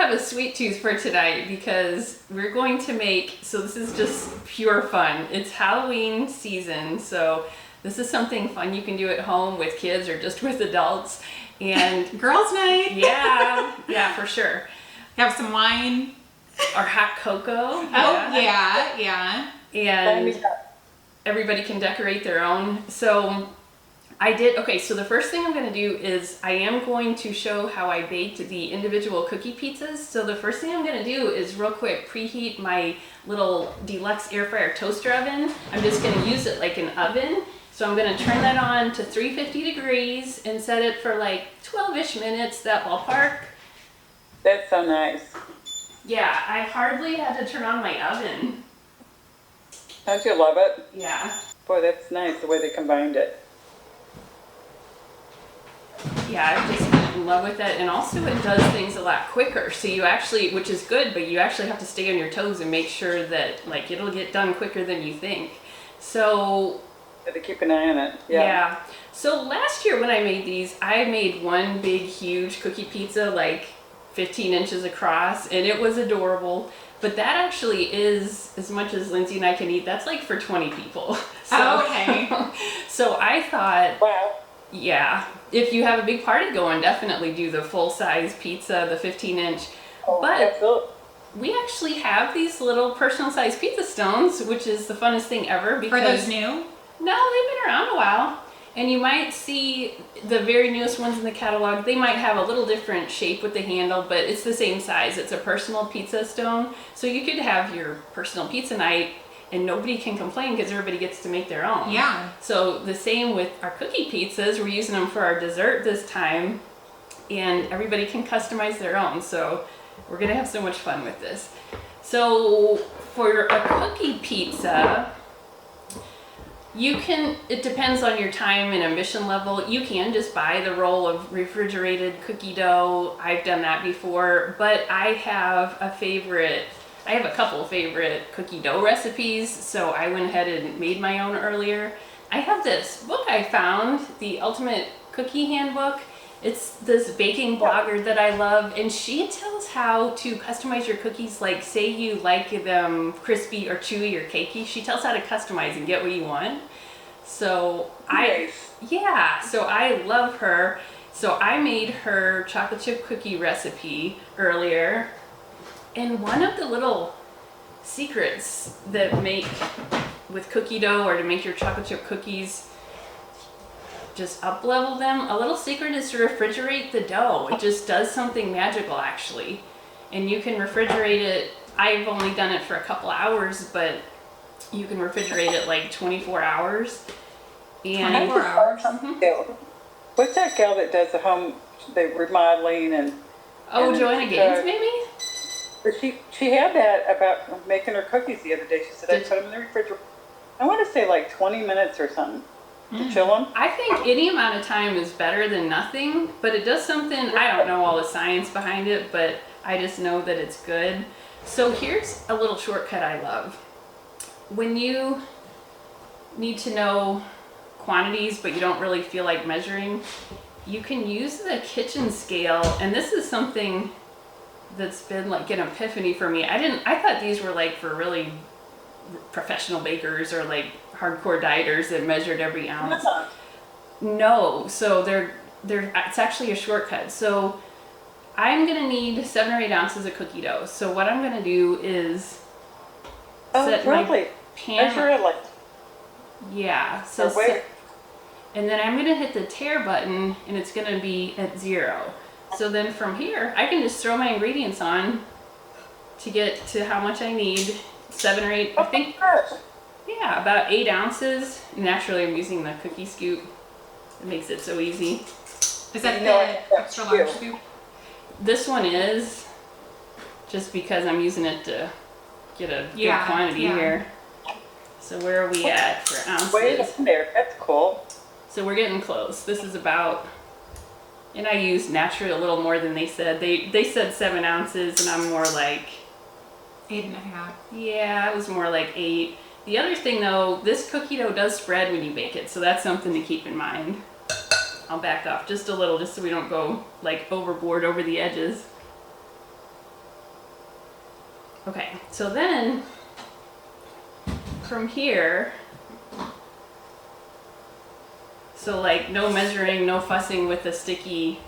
have a sweet tooth for tonight because we're going to make, so this is just pure fun. It's Halloween season, so this is something fun you can do at home with kids or just with adults. And girls' night. yeah, for sure. Have some wine. Or hot cocoa. Yeah. And everybody can decorate their own. So so the first thing I'm going to do is I am going to show how I baked the individual cookie pizzas. So the first thing I'm going to do is real quick preheat my little deluxe air fryer toaster oven. I'm just going to use it like an oven. So I'm going to turn that on to 350 degrees and set it for like 12-ish minutes, that ballpark. That's so nice. Yeah, I hardly had to turn on my oven. Don't you love it? Yeah. Boy, that's nice the way they combined it. Yeah, I've just been in love with it. And also it does things a lot quicker. So you actually, which is good, but you actually have to stay on your toes and make sure that like it'll get done quicker than you think. So To keep an eye on it. yeah. So last year when I made these, I made one big, huge cookie pizza, like 15 inches across, and it was adorable. But that actually is, as much as Lindsay and I can eat, that's like for 20 people. So, okay. So I thought, Wow. yeah, if you have a big party going, definitely do the full-size pizza, the 15-inch. Oh, But absolutely. we actually have these little personal-sized pizza stones, which is the funnest thing ever. For those new? No, they've been around a while. And you might see the very newest ones in the catalog. They might have a little different shape with the handle, but it's the same size. It's a personal pizza stone. So you could have your personal pizza night and nobody can complain because everybody gets to make their own. Yeah. So the same with our cookie pizzas. We're using them for our dessert this time. And everybody can customize their own. So we're going to have so much fun with this. So for a cookie pizza, it depends on your time and ambition level. You can just buy the roll of refrigerated cookie dough. I've done that before, but I have a couple of favorite cookie dough recipes, so I went ahead and made my own earlier. I have this book I found, the Ultimate Cookie Handbook. It's this baking blogger that I love, and she tells how to customize your cookies. Like, say you like them crispy or chewy or cakey, she tells how to customize and get what you want. So I love her. So I made her chocolate chip cookie recipe earlier, and one of the little secrets that make with cookie dough or to make your chocolate chip cookies just up level them, a little secret is to refrigerate the dough. It just does something magical actually. And you can refrigerate it. I've only done it for a couple hours, but you can refrigerate it like 24 hours. And 24 hours? What's that gal that does the remodeling and Joanna Gaines maybe? But she had that about making her cookies the other day. She said I put them in the refrigerator. I want to say like 20 minutes or something. To chill them? I think any amount of time is better than nothing, but it does something, I don't know all the science behind it, but I just know that it's good. So here's a little shortcut I love. When you need to know quantities, but you don't really feel like measuring, you can use the kitchen scale, and this is something that's been like an epiphany for me. I thought these were like for really professional bakers or like hardcore dieters that measured every ounce. No, so it's actually a shortcut. So I'm gonna need 7 or 8 ounces of cookie dough. So what I'm gonna do is set my pan. Measure it like. Yeah. So and then I'm gonna hit the tare button, and it's gonna be at 0. So then from here, I can just throw my ingredients on to get to how much I need. 7 or 8, I think. Yeah, about 8 ounces. Naturally, I'm using the cookie scoop. It makes it so easy. Is that the extra large scoop? This one is, just because I'm using it to get a good quantity here. So where are we at for ounces? Wait a minute, that's cool. So we're getting close. This is about, and I used naturally a little more than they said. They said 7 ounces, and I'm more like 8.5. Yeah, it was more like 8. The other thing though, this cookie dough does spread when you bake it, so that's something to keep in mind. I'll back up just a little, just so we don't go like overboard over the edges. Okay, so then from here, so like no measuring, no fussing with the sticky.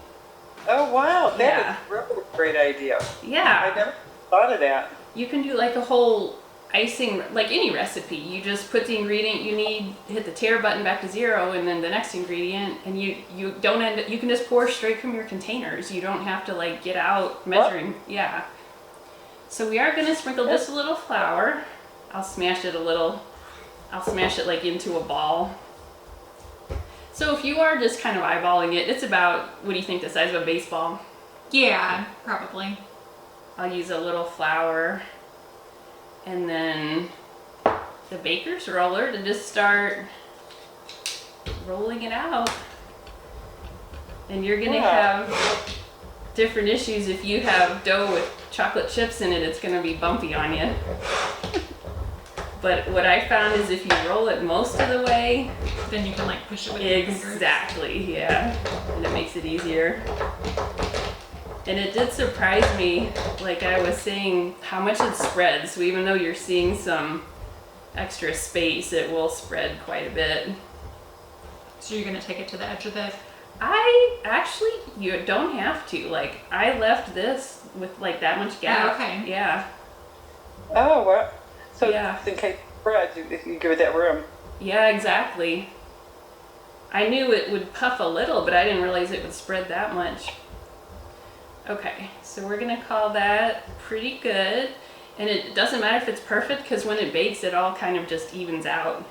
Oh, wow. That Yeah. is really a great idea. I Yeah, never thought of that. you can do like a whole icing, like any recipe. You just put the ingredient you need, hit the tare button back to 0, and then the next ingredient, and you don't end up, you can just pour straight from your containers. You don't have to like get out measuring. Yeah. So we are gonna sprinkle just a little flour. I'll smash it a little. I'll smash it like into a ball. So if you are just kind of eyeballing it, it's about, what do you think, the size of a baseball? Yeah, probably. I'll use a little flour, and then the baker's roller to just start rolling it out. And you're gonna Yeah. have different issues. If you have dough with chocolate chips in it, it's gonna be bumpy on you. But what I found is if you roll it most of the way, Then you can like push it with your fingers. exactly, yeah, and it makes it easier. And it did surprise me, like I was saying, how much it spreads. So even though you're seeing some extra space, it will spread quite a bit. So you're gonna take it to the edge of the. I actually, you don't have to. Like, I left this with like that much gap. Oh, okay. Yeah, Oh, well. So Yeah. just in case it spreads, you give it that room. yeah, exactly. I knew it would puff a little, but I didn't realize it would spread that much. Okay, so we're gonna call that pretty good. And it doesn't matter if it's perfect, because when it bakes, it all kind of just evens out.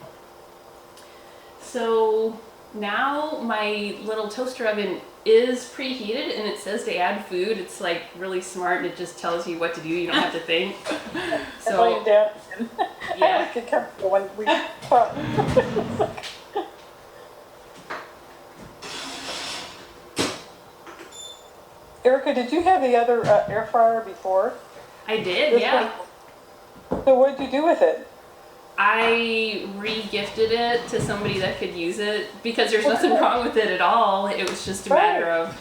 So now my little toaster oven is preheated, and it says to add food. It's like really smart, and it just tells you what to do. You don't have to think. Lay So it down. I yeah. always get comfortable when we talk. Erica, did you have the other air fryer before? I did, This yeah. one? So what did you do with it? I re-gifted it to somebody that could use it, because there's nothing wrong with it at all. It was just a matter of,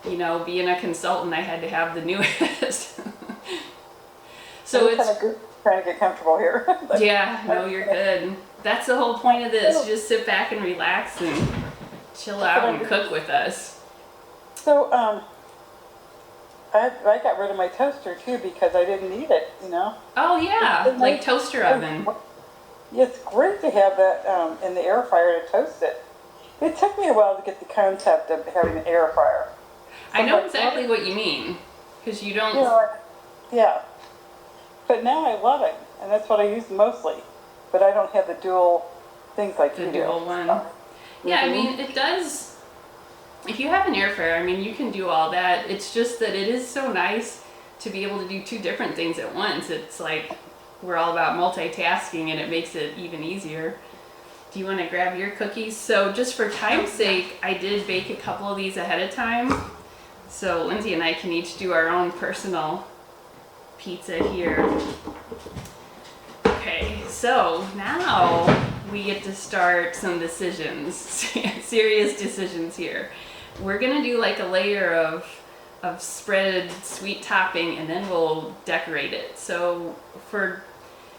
you know, being a consultant, I had to have the newest. So I'm it's, kind of good, trying to get comfortable here. yeah, no, you're good. That's the whole point of this. Just sit back and relax and chill out and cook with us. So, I got rid of my toaster too because I didn't need it, you know? Oh yeah, like toaster oven. It's great to have that in the air fryer to toast it. It took me a while to get the concept of having an air fryer. I know exactly what you mean, because you don't. You know, yeah. But now I love it, and that's what I use mostly. But I don't have the dual things like The you dual do. one. Yeah, I mean, it does. If you have an air fryer, I mean, you can do all that. It's just that it is so nice to be able to do 2 different things at once. It's like we're all about multitasking, and it makes it even easier. Do you want to grab your cookies? So just for time's sake, I did bake a couple of these ahead of time. So Lindsay and I can each do our own personal pizza here. Okay, so now we get to start some decisions, serious decisions here. We're gonna do like a layer of spread sweet topping, and then we'll decorate it. So for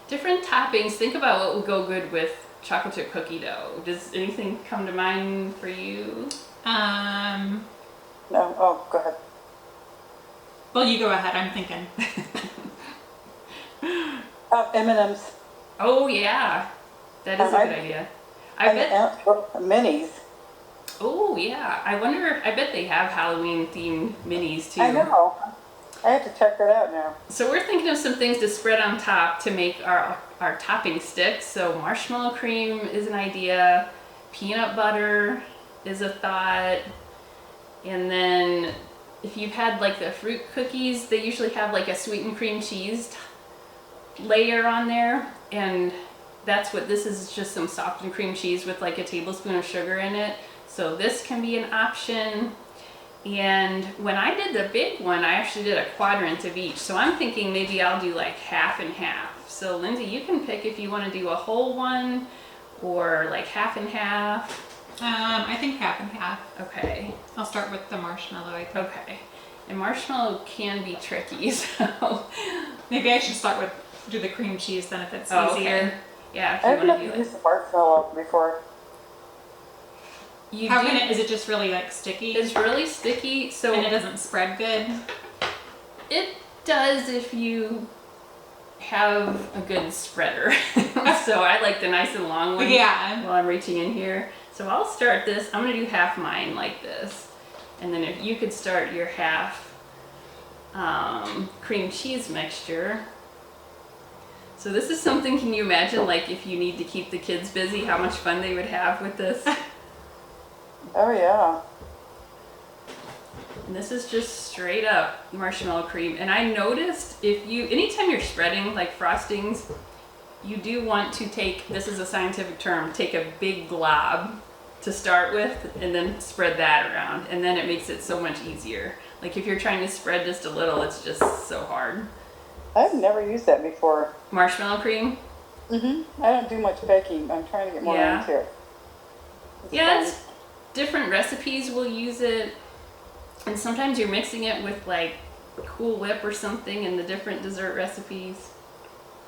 different toppings, think about what would go good with chocolate chip cookie dough. Does anything come to mind for you? No, oh, go ahead. Well, you go ahead. I'm thinking. M&M's. Oh yeah, that is a good idea. I bet. Minis. Oh yeah, I wonder. I bet they have Halloween themed minis too. I know. I have to check that out now. So we're thinking of some things to spread on top to make our topping sticks. So marshmallow cream is an idea. Peanut butter is a thought. And then if you've had like the fruit cookies, they usually have like a sweetened cream cheese layer on there. And that's what this is, just some softened cream cheese with like a tablespoon of sugar in it. So this can be an option. And when I did the big one, I actually did a quadrant of each. So I'm thinking maybe I'll do like half and half. So Lindsay, you can pick if you want to do a whole one or like half and half. I think half and half. Okay. I'll start with the marshmallow, I think. Okay. And marshmallow can be tricky, so. Maybe I should start with do the cream cheese then if it's Oh, easier. okay. Yeah, if I've you want never to do used it. the marshmallow before. You How do, can it? Is it just really like sticky? it's really sticky, so and it doesn't spread good. it does if you have a good spreader. So I like the nice and long one. Yeah. While I'm reaching in here. So I'll start this. I'm gonna do half mine like this. And then if you could start your half cream cheese mixture. So this is something, can you imagine, like if you need to keep the kids busy, how much fun they would have with this? Oh yeah. And this is just straight up marshmallow cream. And I noticed anytime you're spreading like frostings, you do want to take, this is a scientific term, take a big glob to start with and then spread that around. And then it makes it so much easier. Like if you're trying to spread just a little, it's just so hard. I've never used that before. Marshmallow cream? I don't do much baking. I'm trying to get more Yeah. into it. Yeah, fun. it's different recipes will use it. And sometimes you're mixing it with like Cool Whip or something in the different dessert recipes.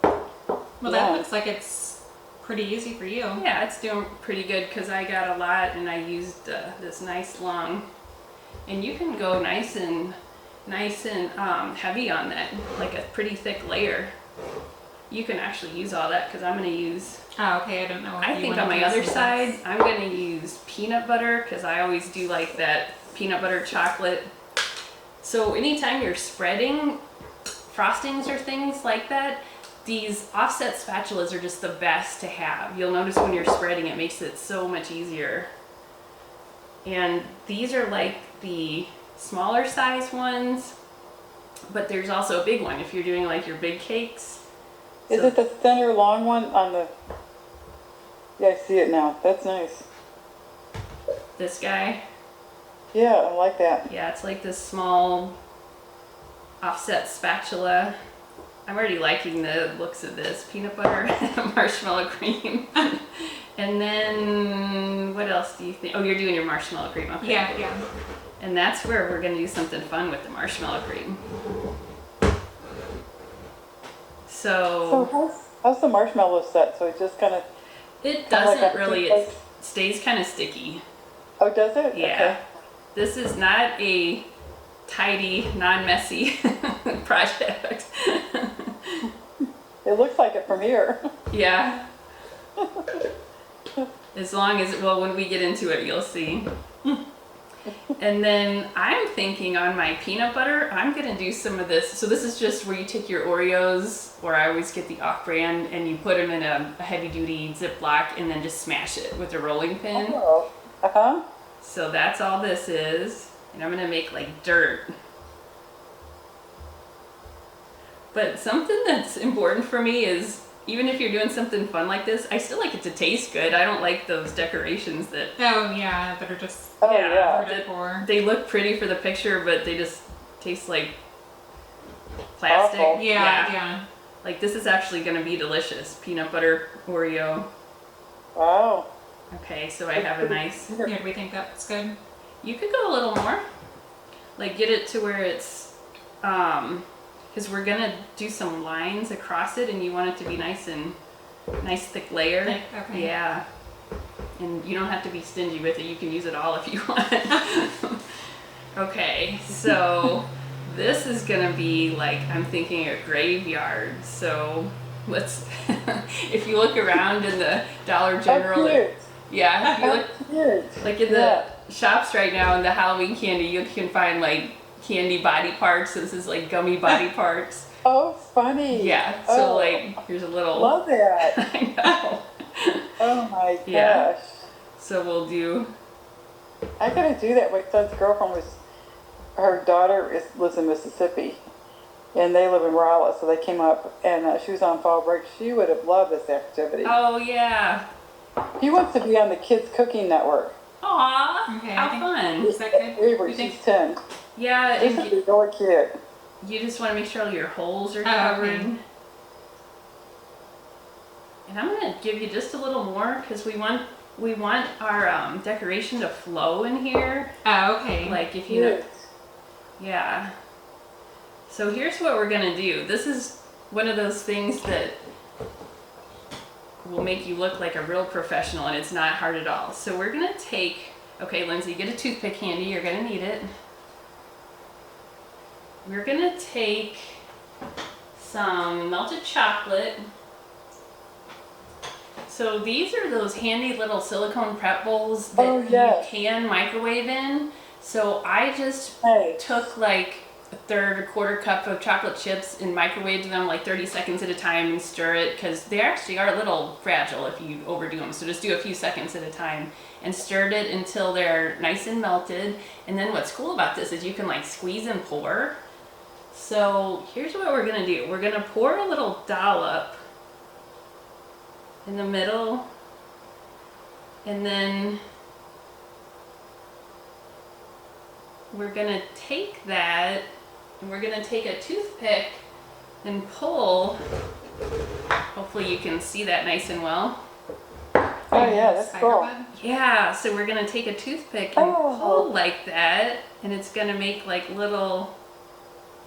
Well, Yeah. that looks like it's pretty easy for you. Yeah, it's doing pretty good because I got a lot and I used this nice long. And you can go nice and heavy on that, like a pretty thick layer. You can actually use all that because I'm going to use, Oh, okay. I don't know. If I you think wanna on my do other some of side, this. I'm going to use peanut butter because I always do like that peanut butter chocolate. So anytime you're spreading frostings or things like that, these offset spatulas are just the best to have. You'll notice when you're spreading, it makes it so much easier. And these are like the smaller size ones, but there's also a big one if you're doing like your big cakes. Is So- it the center long one on the? Yeah, I see it now. That's nice. This guy, Yeah, I like that. yeah, it's like this small offset spatula. I'm already liking the looks of this. Peanut butter, marshmallow cream. And then, what else do you think? Oh, you're doing your marshmallow cream, okay. Yeah, yeah. And that's where we're gonna do something fun with the marshmallow cream. So how's the marshmallow set? So it just kind of. It Kinda like doesn't a really, toothpaste? it stays kind of sticky. Oh, does it? Yeah. Okay. This is not a tidy, non-messy project. It looks like it from here. Yeah. As long as, well, when we get into it, you'll see. And then I'm thinking on my peanut butter, I'm gonna do some of this. So this is just where you take your Oreos, or I always get the off-brand, and you put them in a heavy-duty Ziploc and then just smash it with a rolling pin. Oh. Uh-huh. So that's all this is. And I'm gonna make like dirt. But something that's important for me is, even if you're doing something fun like this, I still like it to taste good. I don't like those decorations that, Oh, yeah. That are just Oh, Yeah. yeah. for decor. they look pretty for the picture, but they just taste like plastic. Awful. Yeah, yeah. Like this is actually gonna be delicious. Peanut butter Oreo. Wow. Okay, so I have a nice, Yeah, do we think that's good? you could go a little more. Like get it to where it's, because we're gonna do some lines across it and you want it to be nice thick layer. Thick, okay. Yeah. And you don't have to be stingy with it. You can use it all if you want. Okay, so this is gonna be like, I'm thinking a graveyard. So let's, if you look around in the Dollar General, Oh, cute. yeah, if you look Cute. like in Yeah. the shops right now in the Halloween candy, you can find like candy body parts. So this is like gummy body parts. Oh, funny. Yeah. So Oh, like here's a little. love that. I know. Oh my Yeah. gosh. So we'll do. I gotta do that. My son's girlfriend her daughter lives in Mississippi, and they live in Raleigh, so they came up, and she was on fall break. She would have loved this activity. Oh yeah. He wants to be on the Kids Cooking Network. Aw. Okay, I How think- fun. Is that good? Avery, You think- she's 10. Yeah. This And would be really cute. you just want to make sure all your holes are Oh, okay. covered. And I'm gonna give you just a little more because we want our decoration to flow in here. Oh, okay. Like if you know. Cute. Yeah. So here's what we're gonna do. This is one of those things that will make you look like a real professional, and it's not hard at all. So we're gonna take, okay, Lindsay, get a toothpick handy, you're gonna need it. We're gonna take some melted chocolate. So these are those handy little silicone prep bowls that Oh, yes. you can microwave in. So I just Hey. took like a third or quarter cup of chocolate chips and microwaved them like 30 seconds at a time and stir it, because they actually are a little fragile if you overdo them. So just do a few seconds at a time and stirred it until they're nice and melted. And then what's cool about this is you can like squeeze and pour. So here's what we're gonna do. We're gonna pour a little dollop in the middle, and then we're gonna take that and we're gonna take a toothpick and pull. Hopefully you can see that nice and well. Oh yeah, that's cool. Spiderweb. Yeah, so we're gonna take a toothpick and Oh. pull like that, and it's gonna make like little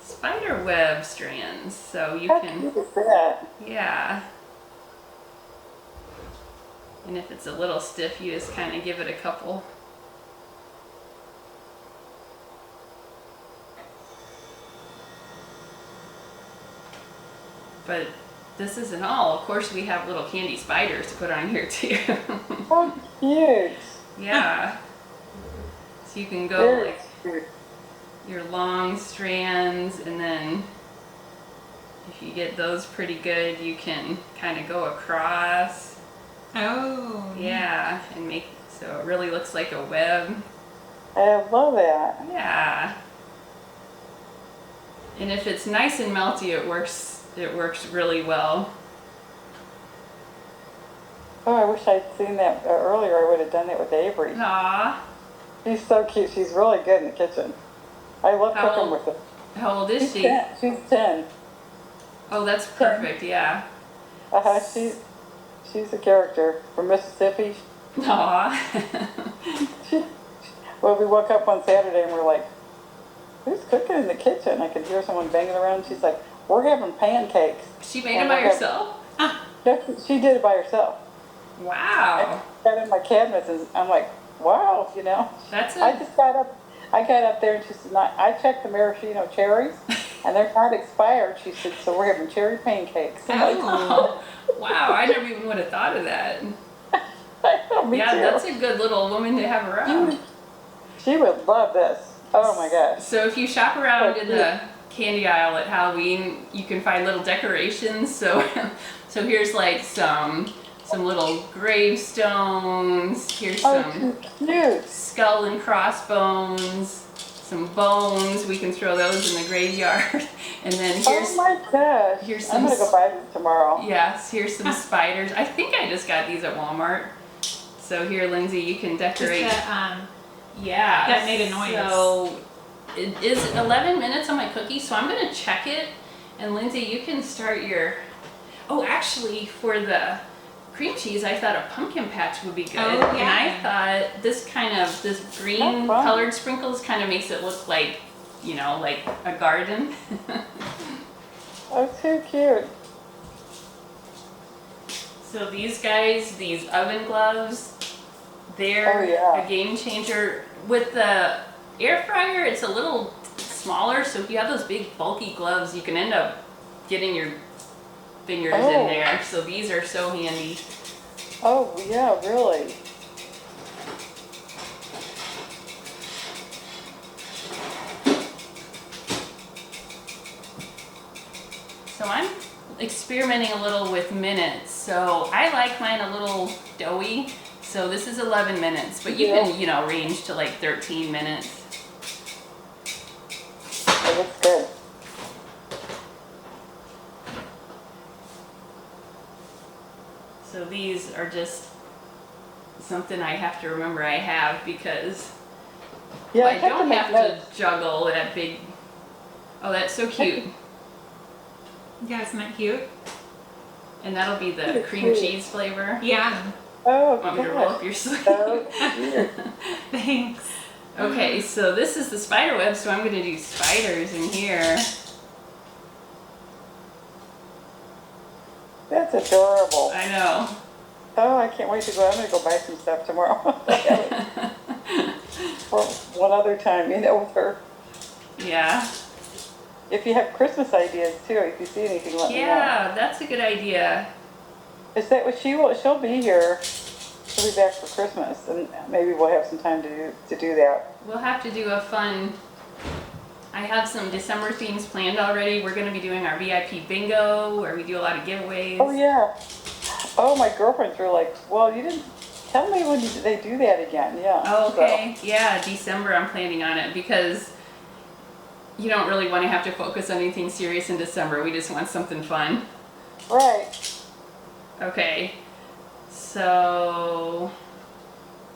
spider web strands. So you How can, cute is that? yeah. And if it's a little stiff, you just kind of give it a couple. But this isn't all. Of course, we have little candy spiders to put on here too. How cute. Yeah. So you can go Very like cute. your long strands, and then if you get those pretty good, you can kind of go across. Oh. Yeah, and make so it really looks like a web. I love that. Yeah. And if it's nice and melty, it works really well. Oh, I wish I'd seen that earlier. I would have done that with Avery. Aw. She's so cute. She's really good in the kitchen. I love How cooking old- with her. How old is she? 10. She's 10. Oh, that's perfect, yeah. She's a character from Mississippi. Aw. Well, we woke up one Saturday and we're like, who's cooking in the kitchen? I could hear someone banging around. She's like, we're having pancakes. She made it by herself? She did it by herself. Wow. I got in my cabinets and I'm like, wow, you know. That's I a, just got up there and she said, I checked the maraschino cherries and they're not expired. She said, so we're having cherry pancakes. I'm like, oh, wow, I never even would have thought of that. I know, me Yeah, too. that's a good little woman to have around. She would love this. Oh my gosh. So if you shop around in the candy aisle at Halloween, you can find little decorations. So, so here's like some little gravestones. Here's Oh, some too cute. skull and crossbones, some bones. We can throw those in the graveyard. And then here's, Oh my gosh. here's I'm some gonna go buy these tomorrow. yes, here's some spiders. I think I just got these at Walmart. So here, Lindsay, you can Just decorate. to, Yeah. That made a noise. So it is 11 minutes on my cookie, so I'm gonna check it. And Lindsay, you can start your. Oh, actually, for the cream cheese, I thought a pumpkin patch would be good. Oh, And I yeah. thought this green Oh, fun. colored sprinkles kind of makes it look like, you know, like a garden. Oh, too cute. So these guys, these oven gloves, they're Oh, yeah. a game changer. With the air fryer, it's a little smaller, so if you have those big bulky gloves, you can end up getting your fingers in Oh. there. So these are so handy. Oh, yeah, really. So I'm experimenting a little with minutes. So I like mine a little doughy. So this is 11 minutes, but you Yeah. can, you know, range to like 13 minutes. It looks good. So these are just something I have to remember I have because Yeah, I have to don't make have notes. to juggle that big. Oh, that's so cute. yeah, isn't that cute? And that'll be the It's cream cute. cheese flavor. Yeah. Oh, Want me to roll gosh. up your sleeve? So cute. Thanks. Okay, so this is the spider web, so I'm gonna do spiders in here. That's adorable. I know. Oh, I can't wait to go. I'm gonna go buy some stuff tomorrow. Or one other time, you know, with her. Yeah. If you have Christmas ideas too, if you see anything, let me know. Yeah, that's a good idea. Is that what she'll be here? She'll be back for Christmas, and maybe we'll have some time to do that. We'll have to do a fun. I have some December themes planned already. We're gonna be doing our VIP bingo, where we do a lot of giveaways. Oh yeah. Oh, my girlfriends were like, "Well, you didn't tell me when they do that again." Yeah. Oh, okay. Yeah, December I'm planning on it because you don't really want to have to focus on anything serious in December. We just want something fun. So, right. Okay. So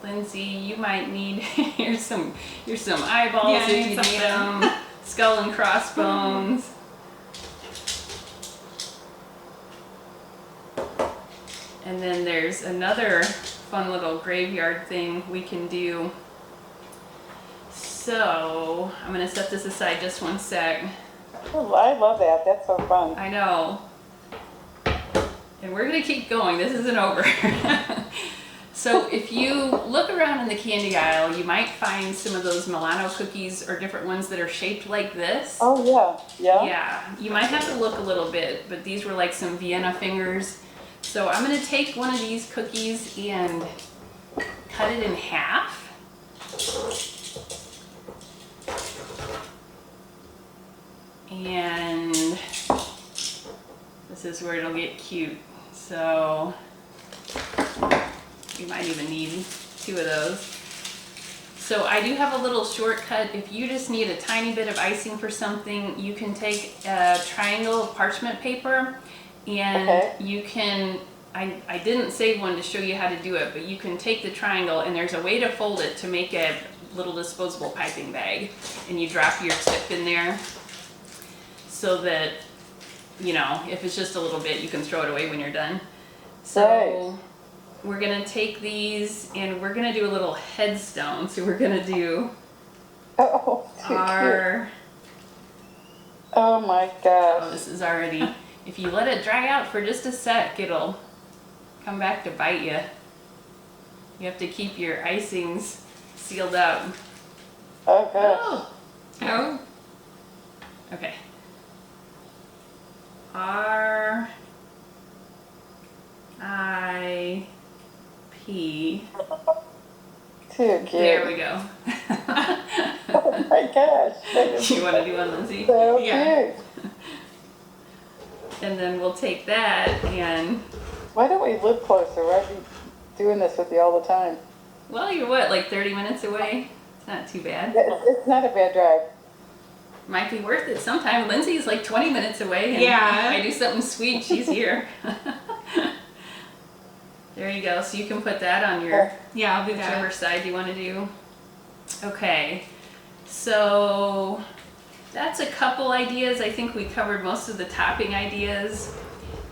Lindsay, you might need here's some eyeballs Yeah, I if need you need something. them. Skull and crossbones. And then there's another fun little graveyard thing we can do. So I'm gonna set this aside just one sec. Oh, I love that. That's so fun. I know. And we're gonna keep going. This isn't over. So if you look around in the candy aisle, you might find some of those Milano cookies or different ones that are shaped like this. Oh yeah. Yeah. Yeah, you might have to look a little bit, but these were like some Vienna fingers. So I'm gonna take one of these cookies and cut it in half. And this is where it'll get cute. So you might even need 2 of those. So I do have a little shortcut. If you just need a tiny bit of icing for something, you can take a triangle of parchment paper and Okay. you can, I didn't save one to show you how to do it, but you can take the triangle and there's a way to fold it to make a little disposable piping bag. And you drop your tip in there so that, you know, if it's just a little bit, you can throw it away when you're done. So Right. we're gonna take these and we're gonna do a little headstone. So we're gonna do Oh, too cute. our, Oh my oh, gosh. this is already, if you let it dry out for just a sec, it'll come back to bite you. You have to keep your icings sealed up. Oh gosh. Oh, Oh, okay. R I P. Too cute. There we go. Oh my gosh. That is You want to do one, Lindsay? so Yeah. cute. And then we'll take that and, Why don't we live closer? Why are we doing this with you all the time? well, you're what, like 30 minutes away? It's not too bad. It's not a bad drive. Might be worth it sometime. Lindsay's like 20 minutes away. And Yeah. if I do something sweet, she's here. There you go. So you can put that on your yeah, I'll do whichever that. side you want to do. Okay. So that's a couple ideas. I think we covered most of the topping ideas.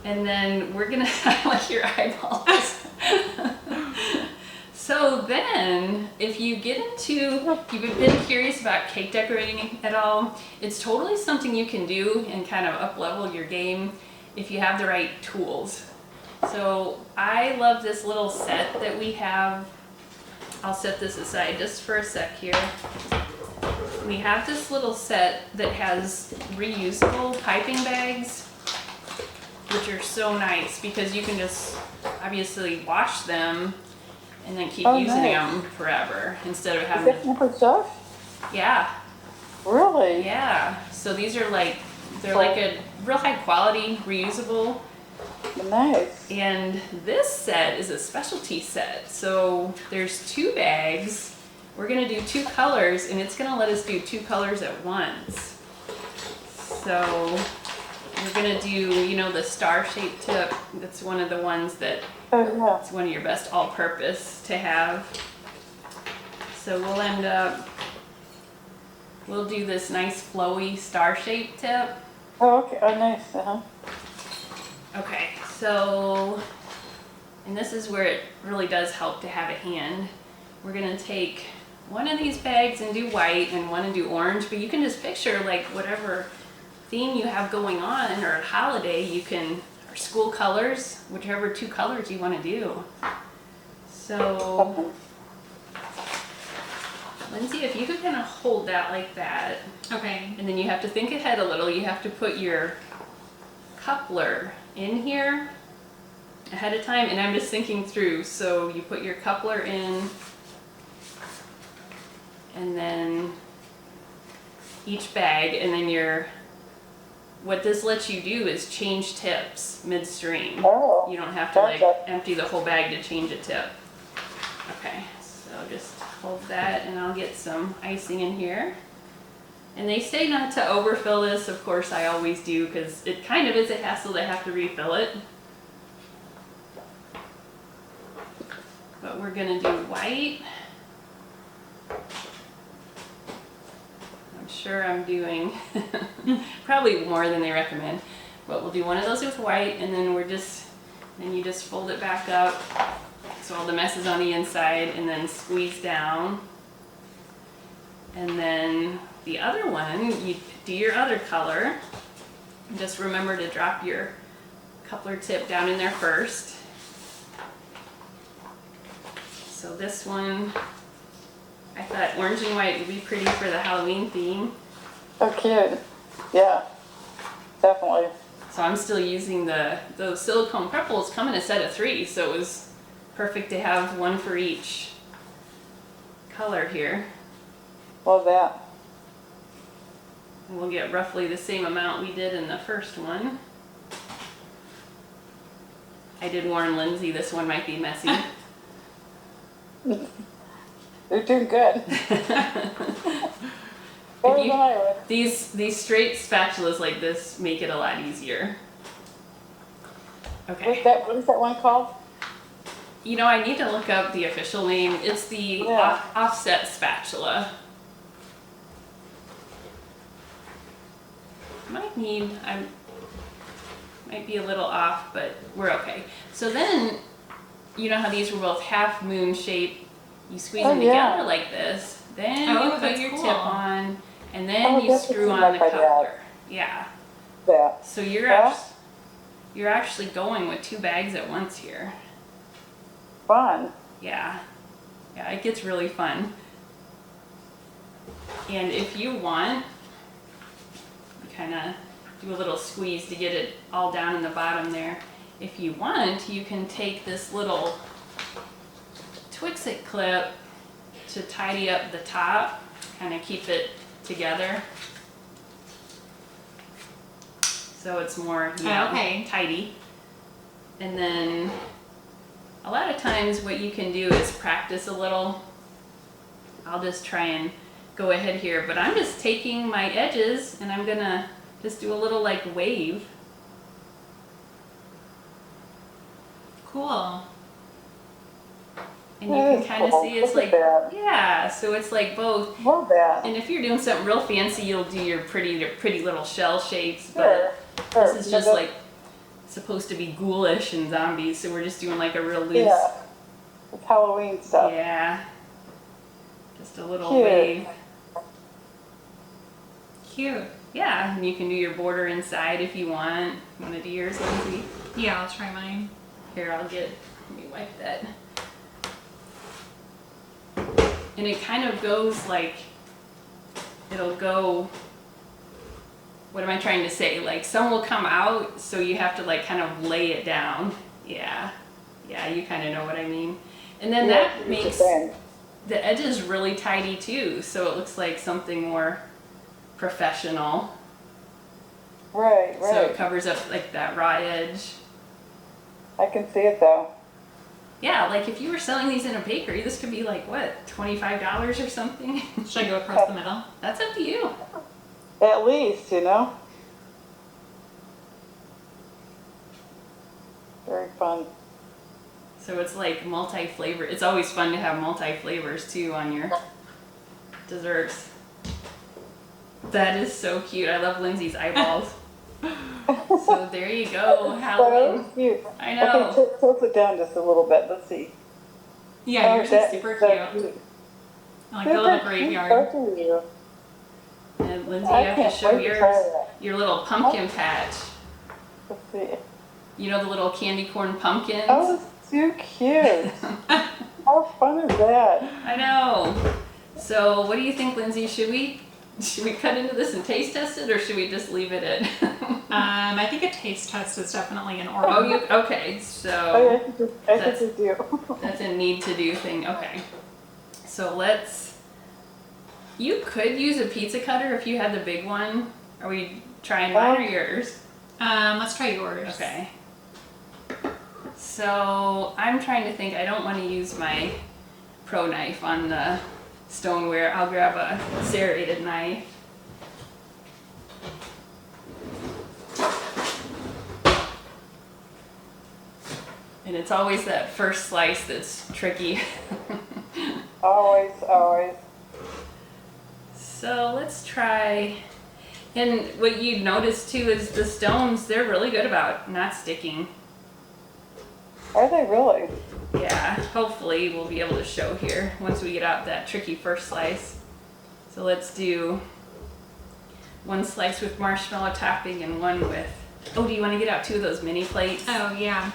And then we're gonna I like your eyeballs. So then, if you get into, if you've been curious about cake decorating at all, it's totally something you can do and kind of up level your game if you have the right tools. So I love this little set that we have. I'll set this aside just for a sec here. We have this little set that has reusable piping bags, which are so nice because you can just obviously wash them and then keep Oh, using nice. them forever instead of Is having that for stuff? yeah, Really? yeah. So these are like, they're like a real high quality, reusable. Nice. And this set is a specialty set. So there's 2 bags. We're gonna do 2 colors and it's gonna let us do 2 colors at once. So we're gonna do, you know, the star shaped tip. That's one of the ones that Oh yeah. it's one of your best all-purpose to have. So we'll end up, we'll do this nice flowy star-shaped tip. Oh okay. Oh nice. Uh-huh. Okay, so, and this is where it really does help to have a hand. We're gonna take one of these bags and do white and one and do orange, but you can just picture like whatever theme you have going on or a holiday, you can, or school colors, whichever 2 colors you want to do. So, Lindsay, if you could kind of hold that like that, Okay. and then you have to think ahead a little, you have to put your coupler in here ahead of time, and I'm just thinking through, so you put your coupler in, and then each bag, and then what this lets you do is change tips midstream. Oh, You don't have to like gotcha. empty the whole bag to change a tip. Okay, so just hold that and I'll get some icing in here. And they say not to overfill this, of course I always do because it kind of is a hassle to have to refill it. But we're gonna do white. I'm sure I'm doing probably more than they recommend, but we'll do one of those with white, and then then you just fold it back up so all the mess is on the inside, and then squeeze down. And then the other one, you do your other color. Just remember to drop your coupler tip down in there first. So this one, I thought orange and white would be pretty for the Halloween theme. Oh, cute. Yeah, definitely. So I'm still using those silicone prepples come in a set of 3, so it was perfect to have one for each color here. Love that. And we'll get roughly the same amount we did in the first one. I did warn Lindsay this one might be messy. You're doing good. Better than I would. These straight spatulas like this make it a lot easier. Okay. What is that one called? You know, I need to look up the official name. It's the Yeah. offset spatula. Might be a little off, but we're okay. So then, you know how these were both half moon shape? You squeeze them yeah. together like this. Then Oh, you put that's your cool. tip on, and then Oh, you that's screw what on you the meant by that. coupler. Yeah. That. So Yeah. you're actually going with 2 bags at once here. Fun. Yeah, it gets really fun. And if you want, you kind of do a little squeeze to get it all down in the bottom there. If you want, you can take this little Twix-It clip to tidy up the top, kind of keep it together. So it's more, Okay. tidy. And then a lot of times what you can do is practice a little. I'll just try and go ahead here, but I'm just taking my edges and I'm gonna just do a little like wave. Cool. And you That can is kind of cool. see it's Look like, at that. yeah, so it's like both. Love that. And if you're doing something real fancy, you'll do your pretty little shell shapes, Sure. but Sure. this is just like supposed to be ghoulish and zombies, so we're just doing like a real loose. Yeah. It's Halloween stuff. Yeah. Just a little Cute. wave. Cute. Yeah, and you can do your border inside if you want. You want to do yours, Lindsay? Yeah, I'll try mine. Here, let me wipe that. And it kind of goes like, it'll go, what am I trying to say? Like some will come out, so you have to like kind of lay it down. Yeah, you kind of know what I mean. And then Yeah, that it's makes the same. the edges really tidy too, so it looks like something more professional. Right, So it right. covers up like that raw edge. I can see it though. Yeah, like if you were selling these in a bakery, this could be like what, $25 or something? Should I go across the middle? That's up to you. At least, you know? Very fun. So it's like multi-flavor. It's always fun to have multi-flavors too on your desserts. That is so cute. I love Lindsay's eyeballs. So there you go, Halloween. So cute. I know. Okay, tilt it down just a little bit. Let's see. Yeah, yours is that super so cute. like the little graveyard. Both of you. And Lindsay, you I have to can't show wait to try yours, that. your little pumpkin patch. Let's see. You know the little candy corn pumpkins? Oh, it's too cute. How fun is that? I know. So what do you think, Lindsay? Should we cut into this and taste test it, or should we just leave it at? I think a taste test is definitely in order. Oh, okay. Oh, So yeah, I think we do. that's a need to do thing. Okay. So you could use a pizza cutter if you had the big one. Are we trying mine or yours? Let's try yours. Okay. So I'm trying to think. I don't want to use my pro knife on the stoneware. I'll grab a serrated knife. And it's always that first slice that's tricky. Always, always. So let's try. And what you notice too is the stones, they're really good about not sticking. Are they really? Yeah, hopefully we'll be able to show here once we get out that tricky first slice. So let's do one slice with marshmallow topping and one with, oh, do you want to get out two of those mini plates? Oh, yeah.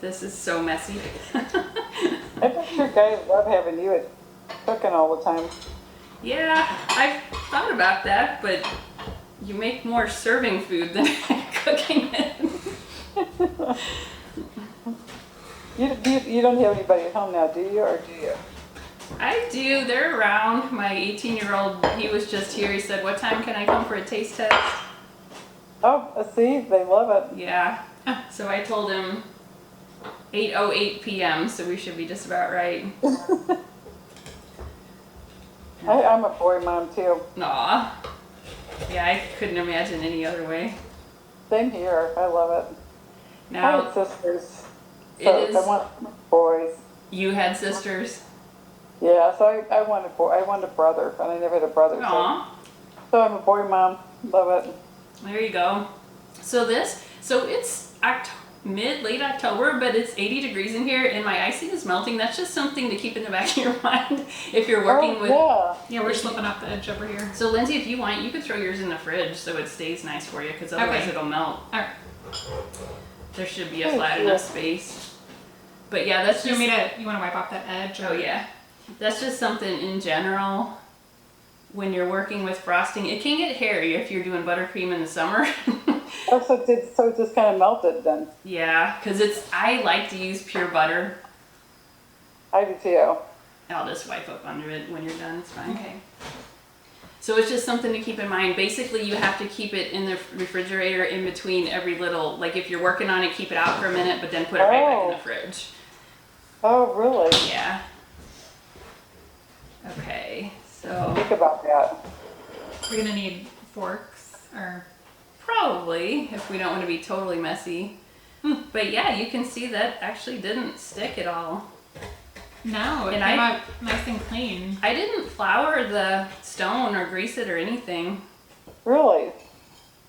This is so messy. I bet your guys love having you at cooking all the time. Yeah, I've thought about that, but you make more serving food than cooking it. You don't have anybody at home now, do you, or do you? I do. They're around. My 18-year-old, he was just here. He said, what time can I come for a taste test? Oh, see, they love it. Yeah. So I told him 8:08 p.m., so we should be just about right. I'm a boy mom too. Aw. Yeah, I couldn't imagine any other way. Same here. I love it. I Now, had sisters, it so is- I want boys. you had sisters? Yeah, so I want a boy. I want a brother, and I never had a brother. Aw. So I'm a boy mom. Love it. There you go. So it's late October, but it's 80 degrees in here, and my icing is melting. That's just something to keep in the back of your mind if you're working with. Yeah. Yeah, we're slipping off the edge over here. So Lindsay, if you want, you could throw yours in the fridge so it stays nice for you, because otherwise Okay. it'll melt. Alright. There should be a Thank flat you. enough space. But yeah, that's Do you just. want you want to wipe off that edge? Or? Oh yeah, that's just something in general. When you're working with frosting, it can get hairy if you're doing buttercream in the summer. Oh, so it just kind of melted then. Yeah, because I like to use pure butter. I do too. I'll just wipe up under it when you're done, it's fine. Okay. So it's just something to keep in mind. Basically, you have to keep it in the refrigerator in between every little, like if you're working on it, keep it out for a minute, but then put it right back in the fridge. Oh, really? Yeah. Okay, so Think about that. We're gonna need forks or. probably, if we don't want to be totally messy. But yeah, you can see that actually didn't stick at all. No, it And came I- out nice and clean. I didn't flour the stone or grease it or anything. Really?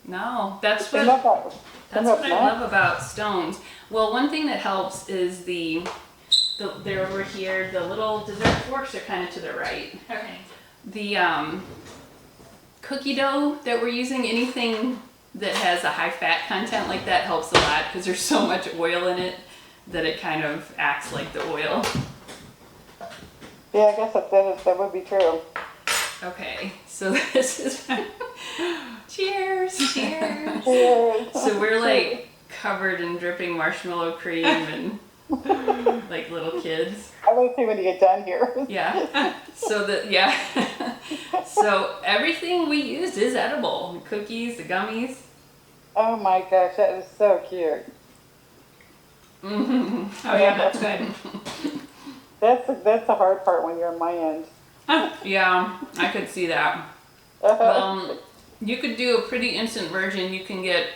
No, that's Came what up, that's came up what I nice. love about stones. Well, one thing that helps is they're over here. The little dessert forks are kind of to the right. Okay. The cookie dough that we're using, anything that has a high fat content like that helps a lot because there's so much oil in it that it kind of acts like the oil. Yeah, I guess that would be true. Okay, so this is cheers. Cheers. Yeah. So we're like covered in dripping marshmallow cream and like little kids. I want to see when you get done here. Yeah. So everything we used is edible. The cookies, the gummies. Oh my gosh, that is so cute. Mm-hmm. Oh yeah, that's good. That's the hard part when you're on my end. Yeah, I could see that. You could do a pretty instant version. You can get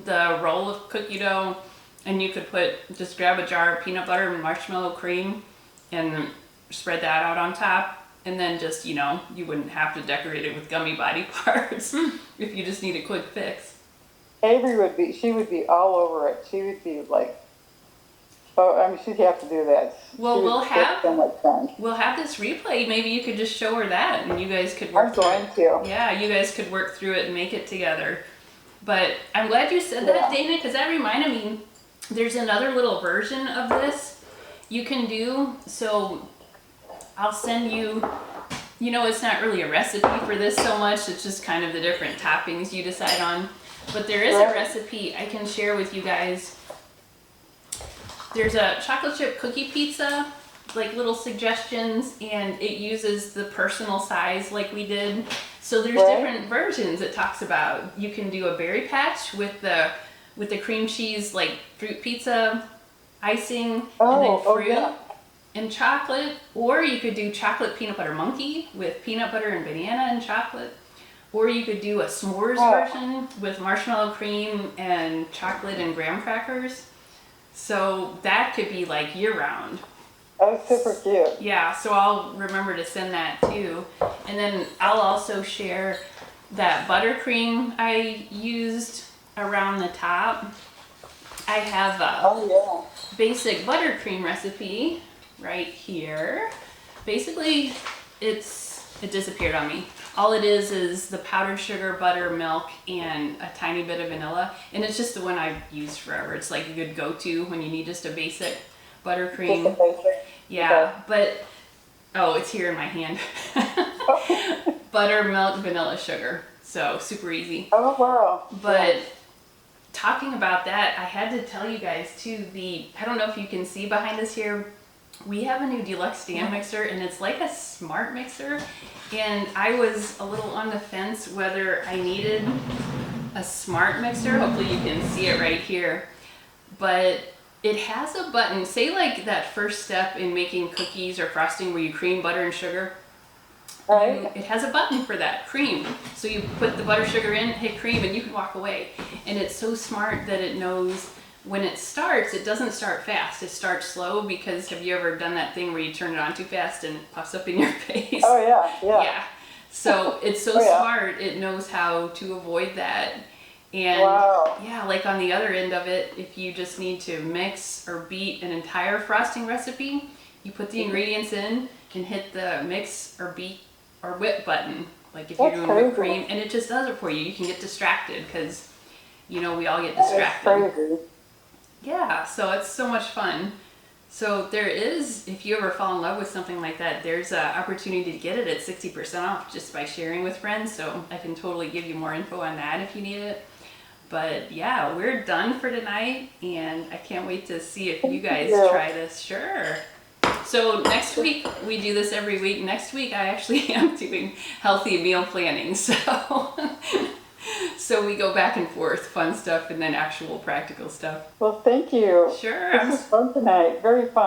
the roll of cookie dough and you could just grab a jar of peanut butter and marshmallow cream and spread that out on top. And then just, you wouldn't have to decorate it with gummy body parts if you just need a quick fix. Avery she would be all over it. She would be like Oh, I mean, she'd have to do that. Well, She would we'll get have- so much fun. We'll have this replay. Maybe you could just show her that and you guys could work I'm through going it. to. Yeah, you guys could work through it and make it together. But I'm glad you said that, Yeah. Dana, because that reminded me there's another little version of this you can do. So I'll send you, it's not really a recipe for this so much. It's just kind of the different toppings you decide on. But there is a Right. recipe I can share with you guys. There's a chocolate chip cookie pizza, like little suggestions, and it uses the personal size like we did. So there's Right. different versions it talks about. You can do a berry patch with the cream cheese, like fruit pizza icing, and then Oh, fruit yeah. and chocolate. Or you could do chocolate peanut butter monkey with peanut butter and banana and chocolate. Or you could do a s'mores Oh. version with marshmallow cream and chocolate and graham crackers. So that could be like year round. That was super cute. Yeah, so I'll remember to send that too. And then I'll also share that buttercream I used around the top. I have a Oh, yeah. basic buttercream recipe right here. Basically, it disappeared on me. All it is the powdered sugar, butter, milk, and a tiny bit of vanilla. And it's just the one I've used forever. It's like a good go-to when you need just a basic Just a buttercream. basic. Yeah, but, oh, it's here in my hand. Butter, milk, vanilla, sugar. So super easy. Oh, wow. But talking about that, I had to tell you guys too, I don't know if you can see behind us here, we have a new deluxe stand mixer and it's like a smart mixer. And I was a little on the fence whether I needed a smart mixer. Hopefully you can see it right here. But it has a button, say like that first step in making cookies or frosting where you cream, butter, and sugar. Right? It has a button for that, cream. So you put the butter sugar in, hit cream, and you can walk away. And it's so smart that it knows when it starts, it doesn't start fast. It starts slow because have you ever done that thing where you turn it on too fast and it puffs up in your face? Oh, yeah, yeah. Yeah. So it's so Oh, yeah. smart, it knows how to avoid that. And Wow. yeah, like on the other end of it, if you just need to mix or beat an entire frosting recipe, you put the ingredients in and hit the mix or beat or whip button, like if you're That's doing whipped crazy. cream, and it just does it for you. You can get distracted because, we all get That's distracted. crazy. Yeah, so it's so much fun. So there is, if you ever fall in love with something like that, there's an opportunity to get it at 60% off just by sharing with friends. So I can totally give you more info on that if you need it. But yeah, we're done for tonight, and I can't wait to see if you guys you. try this. Sure. So next week, we do this every week. Next week, I actually am doing healthy meal planning. So we go back and forth, fun stuff and then actual practical stuff. Well, thank you. Sure. This was fun tonight. Very fun.